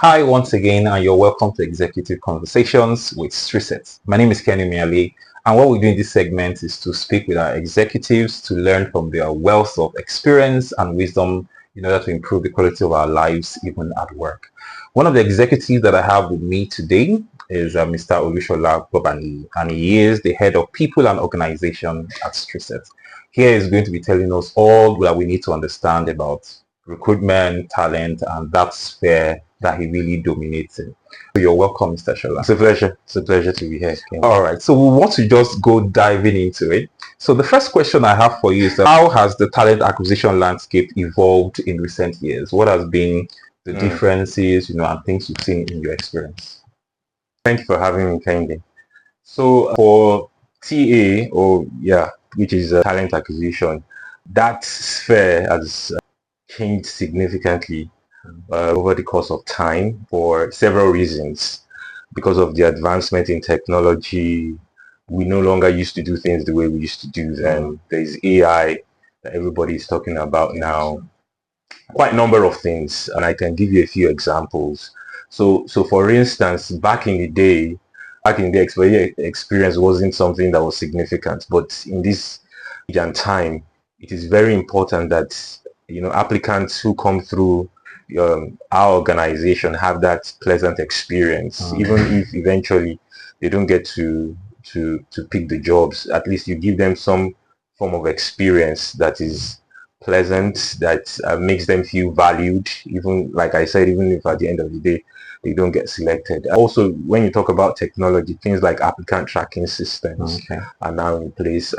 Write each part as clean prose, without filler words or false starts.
Hi once again, and you're welcome to Executive Conversations with Stresert. My name is Kenny Miali, and what we do in this segment is to speak with our executives to learn from their wealth of experience and wisdom in order to improve the quality of our lives even at work. One of the executives that I have with me today is Mr. Sola Gbobaniyin, and he is the head of people and organization at Stresert. Here is going to be telling us all that we need to understand about recruitment, talent, and that sphere that he really dominates in. So you're welcome, Mr. Shola. It's a pleasure. It's a pleasure to be here. All right, so we want to just go diving into it. So the first question I have for you is how has the talent acquisition landscape evolved in recent years? What has been the differences, and things you've seen in your experience? Thank you for having me, Kendi. So for TA, which is talent acquisition, that sphere has changed significantly over the course of time for several reasons. Because of the advancement in technology, we no longer used to do things the way we used to do them. There's AI that everybody is talking about now. Quite a number of things, and I can give you a few examples. So for instance, back in the day, experience wasn't something that was significant, but in this age and time, it is very important that applicants who come through our organization have that pleasant experience, even if eventually they don't get to pick the jobs. At least you give them some form of experience that is pleasant, that makes them feel valued, even like I said, even if at the end of the day they don't get selected. Also, when you talk about technology, things like applicant tracking systems are now in place.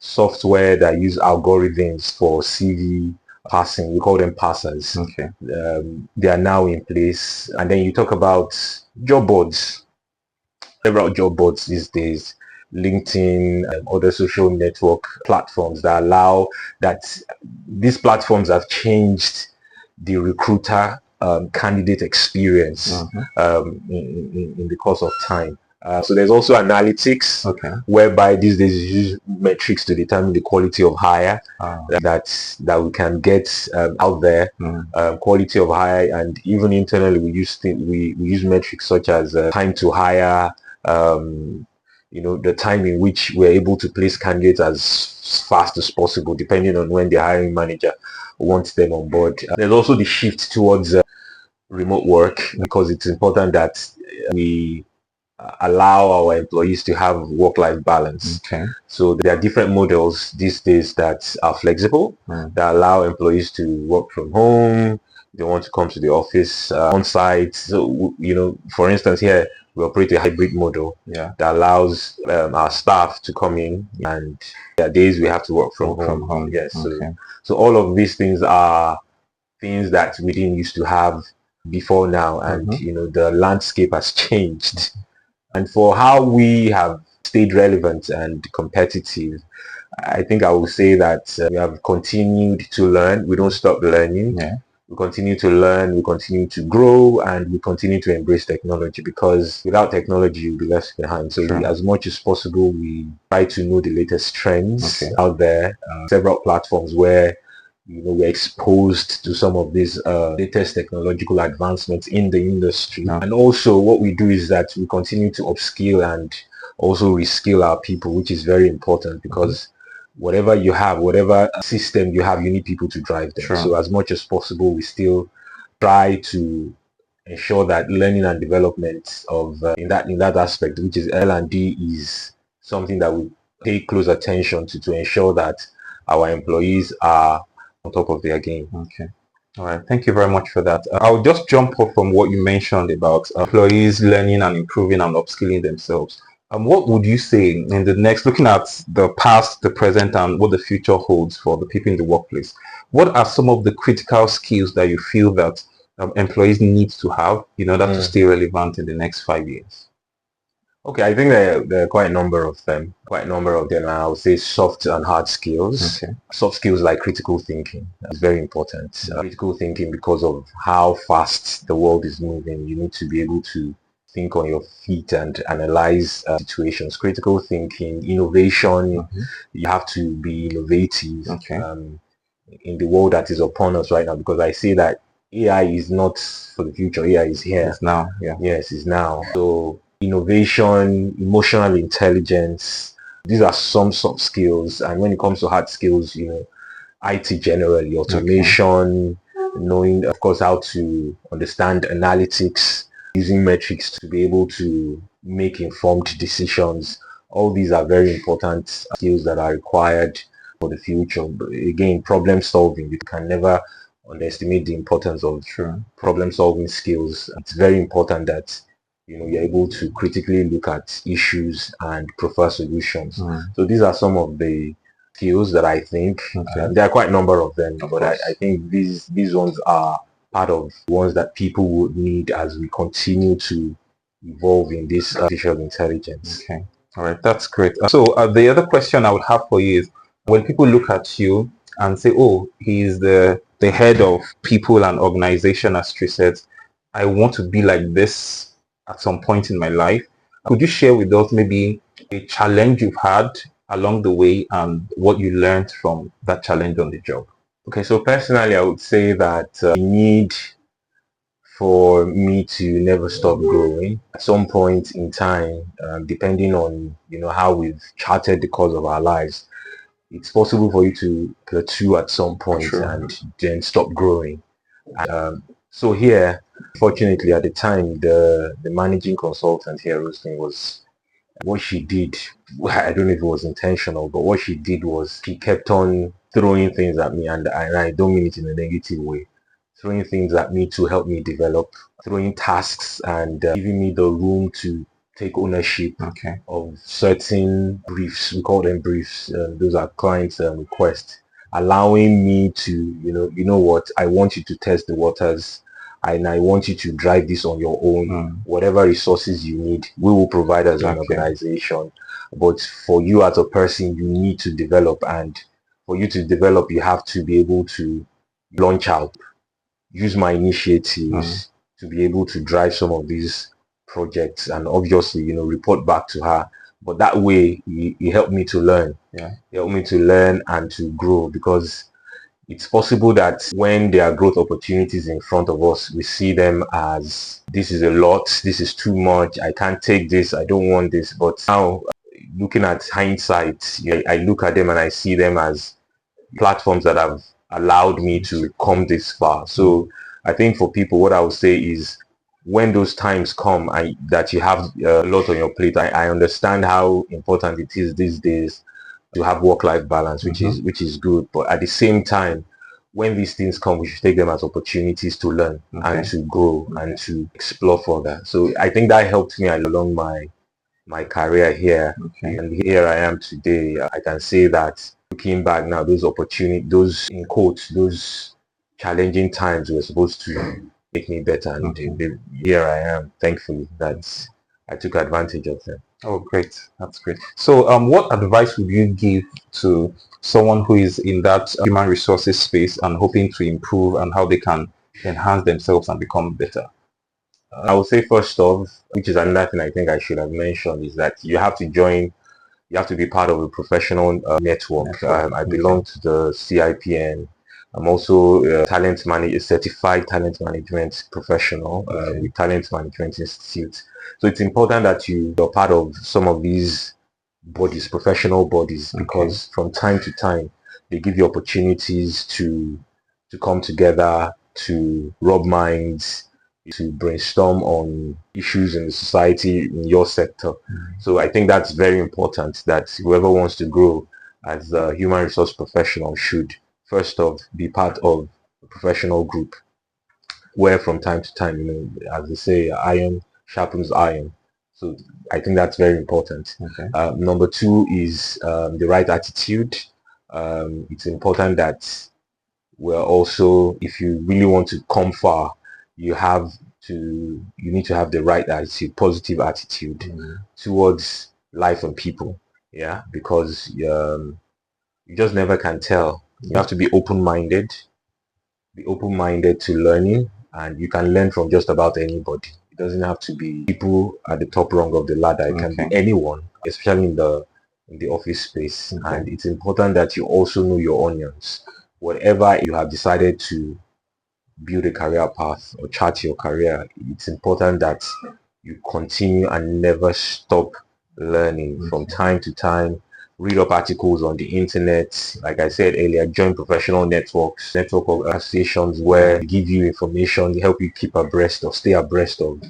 Software that use algorithms for CV passing, we call them passers. They are now in place. And then you talk about job boards. Several job boards these days, LinkedIn, other social network platforms that allow that. These platforms have changed the recruiter candidate experience in the course of time. So there's also analytics, whereby these days you use metrics to determine the quality of hire that we can get out there, quality of hire, and even internally we use metrics such as time to hire, the time in which we're able to place candidates as fast as possible, depending on when the hiring manager wants them on board. There's also the shift towards remote work, because it's important that we allow our employees to have work-life balance. So there are different models these days that are flexible, that allow employees to work from home. They want to come to the office on site. So, for instance, here we operate a hybrid model that allows our staff to come in, and there are days we have to work from home. Yes. So all of these things are things that we didn't used to have before now, and the landscape has changed. And for how we have stayed relevant and competitive, I think I will say that we have continued to learn. We don't stop learning. We continue to learn, we continue to grow, and we continue to embrace technology, because without technology you'll be left behind. So as much as possible, we try to know the latest trends out there. Several platforms where we're exposed to some of these latest technological advancements in the industry. And also what we do is that we continue to upskill and also reskill our people, which is very important, because whatever you have, whatever system you have, you need people to drive them. So as much as possible, we still try to ensure that learning and development of in that aspect, which is L&D, is something that we pay close attention to ensure that our employees are on top of their game. All right, thank you very much for that. I'll just jump off from what you mentioned about employees learning and improving and upskilling themselves. What would you say in the next, looking at the past, the present, and what the future holds for the people in the workplace? What are some of the critical skills that you feel that employees need to have in order to stay relevant in the next 5 years? Okay, I think there are quite a number of them. I would say soft and hard skills. Soft skills like critical thinking is very important. Critical thinking, because of how fast the world is moving, you need to be able to think on your feet and analyze situations. Critical thinking, innovation. You have to be innovative in the world that is upon us right now, because I say that AI is not for the future. AI is here. It's now. Yeah. Yes, it's now. So innovation, emotional intelligence, these are some soft skills. And when it comes to hard skills, IT generally, automation, knowing, of course, how to understand analytics, using metrics to be able to make informed decisions. All these are very important skills that are required for the future. But again, problem solving, you can never underestimate the importance of problem solving skills. It's very important that you're able to critically look at issues and prefer solutions. So these are some of the skills that I think there are quite a number of them, but I think these ones are part of ones that people would need as we continue to evolve in this artificial intelligence. Okay. All right. That's great. So the other question I would have for you is, when people look at you and say, "Oh, he's the head of people and organization at Stresert, I want to be like this at some point in my life." Could you share with us maybe a challenge you've had along the way and what you learned from that challenge on the job? Okay, so personally, I would say that you need for me to never stop growing at some point in time, depending on how we've charted the course of our lives. It's possible for you to plateau at some point and then stop growing. So here, fortunately, at the time, the managing consultant here, Roslyn, was what she did. I don't know if it was intentional, but what she did was she kept on throwing things at me, and I don't mean it in a negative way, throwing things at me to help me develop, throwing tasks and giving me the room to take ownership of certain briefs. We call them briefs. Those are clients' requests, allowing me to, you know what, I want you to test the waters, and I want you to drive this on your own. Whatever resources you need, we will provide as an organization. But for you as a person, you need to develop, and for you to develop, you have to be able to launch out, use my initiatives to be able to drive some of these projects, and obviously, report back to her. But that way, it helped me to learn. It helped me to learn and to grow, because it's possible that when there are growth opportunities in front of us, we see them as, this is a lot, this is too much, I can't take this, I don't want this. But now, looking at hindsight, I look at them and I see them as platforms that have allowed me to come this far. So I think for people, what I would say is, when those times come that you have a lot on your plate, I understand how important it is these days to have work-life balance, which is good. But at the same time, when these things come, we should take them as opportunities to learn and to grow and to explore further. So I think that helped me along my career here, and here I am today. I can say that looking back now, those opportunities, those in quotes, those challenging times were supposed to make me better, and here I am. Thankfully, that I took advantage of them. Oh, great. That's great. So what advice would you give to someone who is in that human resources space and hoping to improve, and how they can enhance themselves and become better? I would say, first off, which is another thing I think I should have mentioned, is that you have to be part of a professional network. I belong to the CIPN. I'm also a certified talent management professional with Talent Management Institute. So it's important that you're part of some of these bodies, professional bodies, because from time to time they give you opportunities to come together, to rub minds, to brainstorm on issues in the society, in your sector. So I think that's very important, that whoever wants to grow as a human resource professional should first off be part of a professional group, where from time to time, as they say, iron sharpens iron. So I think that's very important. Number two is the right attitude. It's important that we're also, if you really want to come far, you need to have the right attitude, positive attitude towards life and people. Yeah, because you just never can tell. You have to be open-minded, to learning, and you can learn from just about anybody. It doesn't have to be people at the top rung of the ladder. It can be anyone, especially in the office space. And it's important that you also know your onions. Whatever you have decided to build a career path or chart your career, it's important that you continue and never stop learning from time to time. Read up articles on the internet. Like I said earlier, join professional networks, network organizations where they give you information, they help you keep abreast or stay abreast of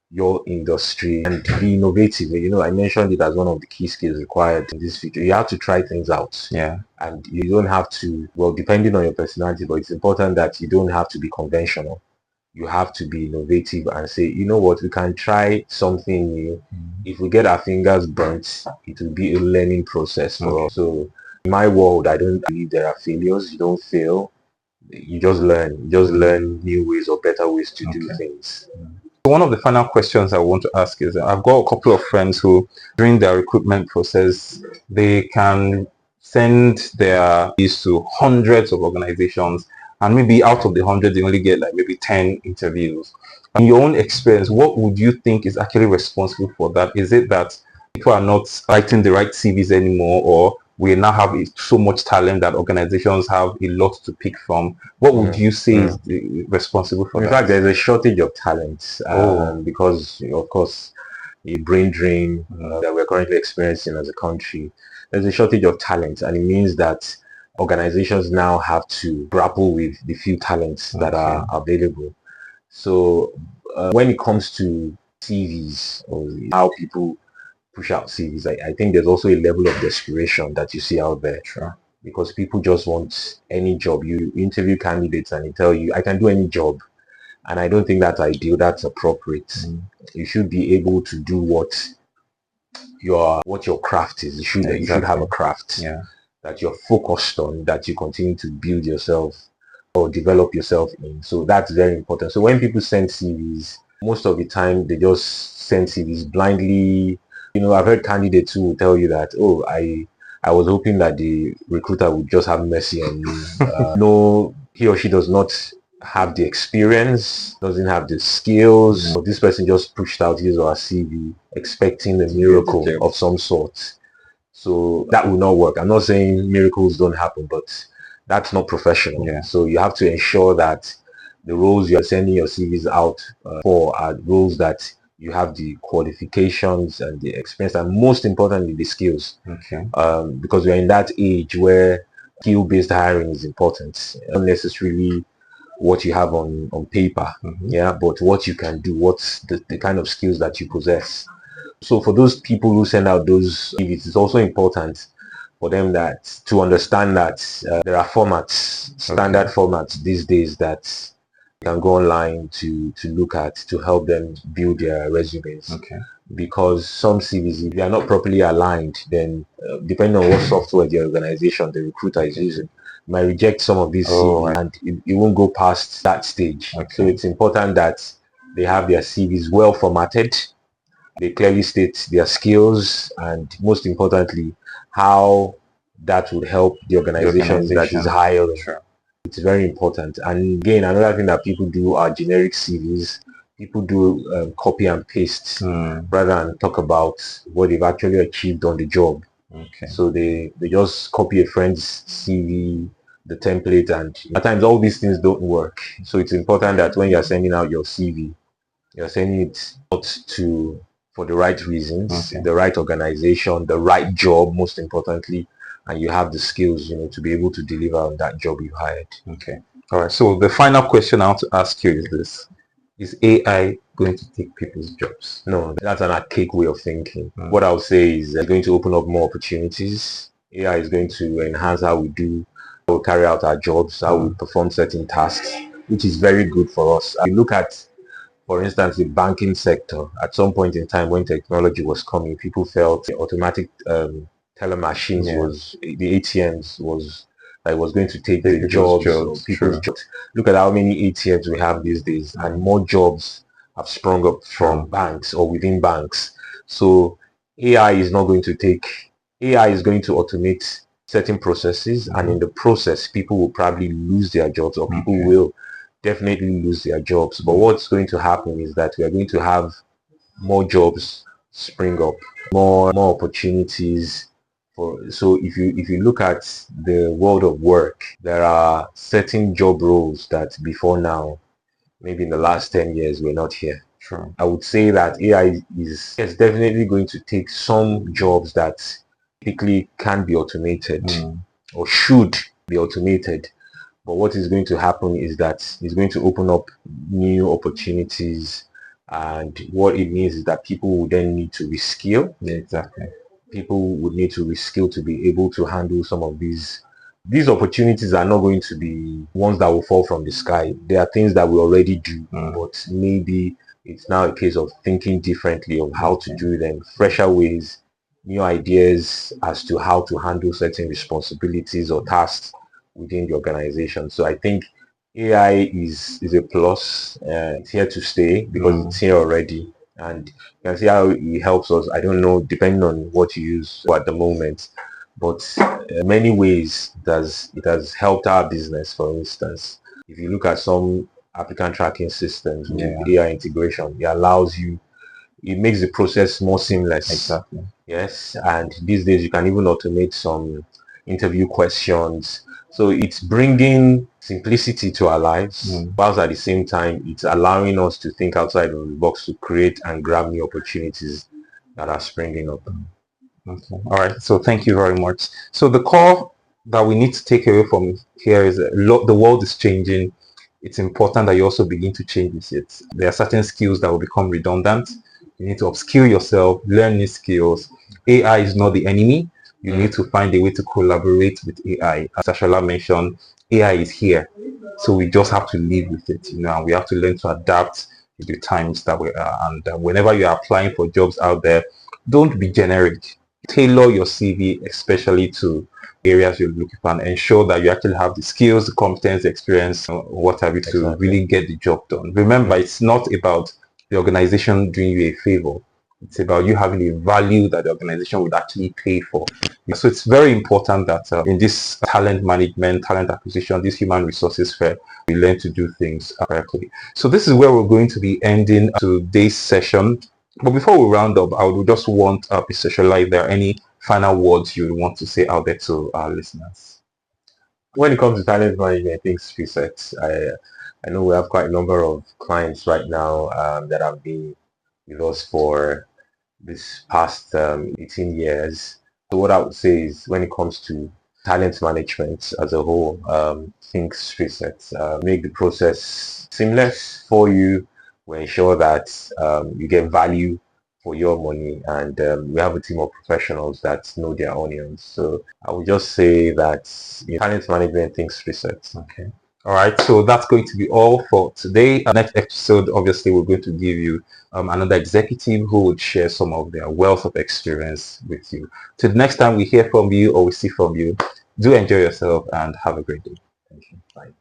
your industry, and be innovative. I mentioned it as one of the key skills required in this future. You have to try things out. Yeah. And you don't have to, well, depending on your personality, but it's important that you don't have to be conventional. You have to be innovative and say, you know what, we can try something new. If we get our fingers burnt, it will be a learning process for us. So in my world, I don't believe there are failures. You don't fail. You just learn. You just learn new ways or better ways to do things. One of the final questions I want to ask is, I've got a couple of friends who, during their recruitment process, they can send their keys to hundreds of organizations, and maybe out of the 100, they only get like maybe 10 interviews. In your own experience, what would you think is actually responsible for that? Is it that people are not writing the right CVs anymore, or we now have so much talent that organizations have a lot to pick from? What would you say is responsible for In that? fact, there's a shortage of talent because, of course, the brain drain that we're currently experiencing as a country. There's a shortage of talent, and it means that organizations now have to grapple with the few talents that are available. So when it comes to CVs or how people push out CVs, I think there's also a level of desperation that you see out there. Sure. Because people just want any job. You interview candidates and they tell you, I can do any job. And I don't think that's ideal, that's appropriate. You should be able to do what your craft is. You should have a craft that you're focused on, that you continue to build yourself or develop yourself in. So that's very important. So when people send CVs, most of the time they just send CVs blindly. I've heard candidates who will tell you that, oh, I was hoping that the recruiter would just have mercy on me. No, he or she does not have the experience, doesn't have the skills. But this person just pushed out his or her CV expecting a miracle of some sort. So that will not work. I'm not saying miracles don't happen, but that's not professional. So you have to ensure that the roles you are sending your CVs out for are roles that you have the qualifications and the experience, and most importantly, the skills. Because we're in that age where skill-based hiring is important, not necessarily what you have on paper, but what you can do, what's the kind of skills that you possess. So for those people who send out those CVs, it's also important for them to understand that there are formats, standard formats these days that you can go online to look at to help them build their resumes. Because some CVs, if they are not properly aligned, then depending on what software the organization, the recruiter is using, might reject some of these CVs, and it won't go past that stage. So it's important that they have their CVs well formatted. They clearly state their skills, and most importantly, how that would help the organization that is hiring. It's very important. And again, another thing that people do are generic CVs. People do copy and paste rather than talk about what they've actually achieved on the job. So they just copy a friend's CV, the template, and at times all these things don't work. So it's important that when you're sending out your CV, you're sending it out for the right reasons, the right organization, the right job, most importantly, and you have the skills, to be able to deliver on that job you hired. All right. So the final question I want to ask you is this: is AI going to take people's jobs? No, that's an archaic way of thinking. What I would say is it's going to open up more opportunities. AI is going to enhance how we carry out our jobs, how we perform certain tasks, which is very good for us. You look at, for instance, the banking sector. At some point in time when technology was coming, people felt the automatic teller machines the ATMs was going to take the jobs of people's jobs. Look at how many ATMs we have these days, and more jobs have sprung up from banks or within banks. So AI is going to automate certain processes, and in the process, people will probably lose their jobs, or people will definitely lose their jobs. But what's going to happen is that we are going to have more jobs spring up, more opportunities. So if you look at the world of work, there are certain job roles that before now maybe in the last 10 years, we're not here. True. I would say that AI is definitely going to take some jobs that typically can be automated or should be automated. But what is going to happen is that it's going to open up new opportunities. And what it means is that people will then need to reskill. Yeah, exactly. People would need to reskill to be able to handle some of these opportunities are not going to be ones that will fall from the sky. There are things that we already do, but maybe it's now a case of thinking differently of how to do them, fresher ways, new ideas as to how to handle certain responsibilities or tasks within the organization. So I think AI is a plus. It's here to stay because it's here already. And you can see how it helps us. I don't know, depending on what you use at the moment, but many ways it has helped our business. For instance, if you look at some applicant tracking systems with AI integration, it makes the process more seamless. Exactly. Yes, and these days you can even automate some interview questions. So it's bringing simplicity to our lives, whilst at the same time it's allowing us to think outside of the box to create and grab new opportunities that are springing up. Okay. All right. So thank you very much. So the core that we need to take away from here is the world is changing. It's important that you also begin to change with it. There are certain skills that will become redundant. You need to upskill yourself, learn new skills. AI is not the enemy. You need to find a way to collaborate with AI. As Ashola mentioned, AI is here. So we just have to live with it, and we have to learn to adapt to the times that we are. And whenever you are applying for jobs out there, don't be generic. Tailor your CV especially to areas you're looking for and ensure that you actually have the skills, the competence, the experience, what have you to really get the job done. Remember, it's not about the organization doing you a favor. It's about you having a value that the organization would actually pay for. So it's very important that in this talent management, talent acquisition, this human resources fair, we learn to do things correctly. So this is where we're going to be ending today's session. But before we round up, I would just want Mr. Shola, if there are any final words you would want to say out there to our listeners. When it comes to talent management, I think Stresert, I know we have quite a number of clients right now that have been with us for this past 18 years. So what I would say is when it comes to talent management as a whole, think Stresert, make the process seamless for you. We ensure that you get value for your money, and we have a team of professionals that know their onions. So I would just say that talent management thinks Stresert. Okay. All right, so that's going to be all for today. Next episode, obviously, we're going to give you another executive who would share some of their wealth of experience with you. Till the next time we hear from you or we see from you, do enjoy yourself and have a great day. Thank you. Bye.